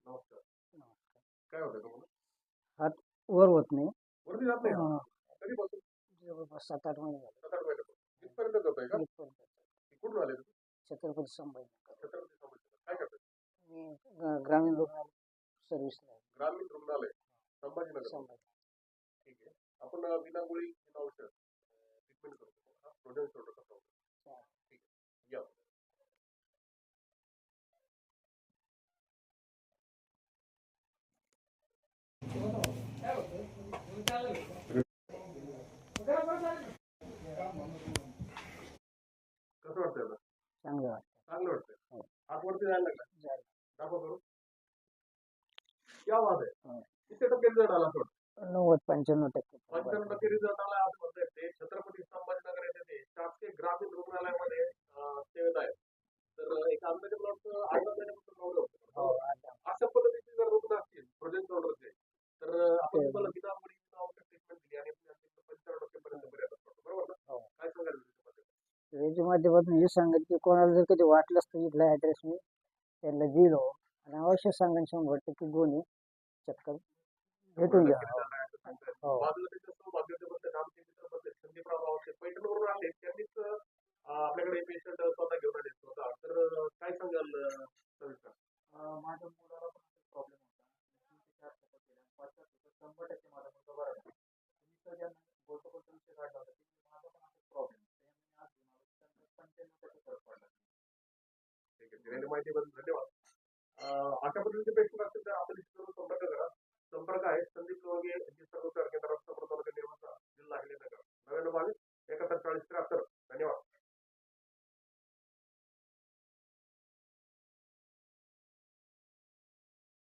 नमस्कार. काय होतंय तुम्हाला? हात वर होत नाही. वरती जात नाही अं, हात? कधीपासून? जवळपास 7-8 महिने झाले. 7-8 महिन्यापासून. इथपर्यंत जातोय का? इथपर्यंत. कुठून आले तुम्ही? छत्रपती संभाजीनगर. छत्रपती संभाजीनगर. काय करताय? मी ग्रामीण रुग्णालय सर्व्हिसला आहे. ग्रामीण रुग्णालय संभाजीनगर. संभाजी. ठीक आहे. आपण विनागोळी बिना औषध ट्रीटमेंट करतो. हा फ्रोझन शोल्डरचा प्रॉब्लेम. ठीक आहे. या. कसं वाटतंय आता? चांगलं वाटतं. चांगलं वाटतंय. हो. हात वरती जायला लागला. झालं. दाखवा करू. क्या बात आहे. हो. किती टक्के रिझल्ट आला असं वाटतं? 90-95%. 95% रिझल्ट आला असं म्हणतायत ते. छत्रपती संभाजीनगर येथे ते शासकीय ग्रामीण रुग्णालयामध्ये सेवेत आहेत. तर एक अंदाजे आयुर्वेदापासून नवरे होते. हो, आता अशा पद्धतीचे जर रुग्ण असतील फ्रोझन शोल्डरचे तर आपण तुम्हाला विनामुळी औषध ट्रीटमेंट दिली आणि तुम्ही अंतिम 95% पर्यंत बरे आहात. बरोबर ना? हो. काय सांगाल त्याच्यामध्ये? त्याच्या माध्यमातून हे सांगेल की कोणाला जर कधी वाटलंच तर इथला ॲड्रेस मी त्यांना दिलो आणि अवश्य सांगेन 100% गुण आहे. चक्कर भेटून घ्या. हो. बाजूला त्यांचं सौभाग्याचं बद्दल आमचे मित्र बद्दल संदीपराव गावचे पैठणवरून आले त्यांनीच आपल्याकडे पेशंट स्वतः घेऊन आले स्वतः. तर काय सांगाल सविस्तर? माझ्या मुलाला पण प्रॉब्लेम होता. 100% माझा मुलगा बरा झाला. मी सगळ्यांना बोलतो विषय काढला होता की माझा पण असाच प्रॉब्लेम आहे. आज घेऊन आलो त्यांना 95% फरक पडला. ठीक आहे. दिलेल्या माहितीबद्दल धन्यवाद. अशा पद्धतीचे पेशंट असतील तर आपण इथे संपर्क करा. संपर्क आहे संदीप लोणगे यांची सर्व केंद्र रस्ता तालुका निर्माता जिल्हा अहिल्यानगर 99 71 40 73. धन्यवाद.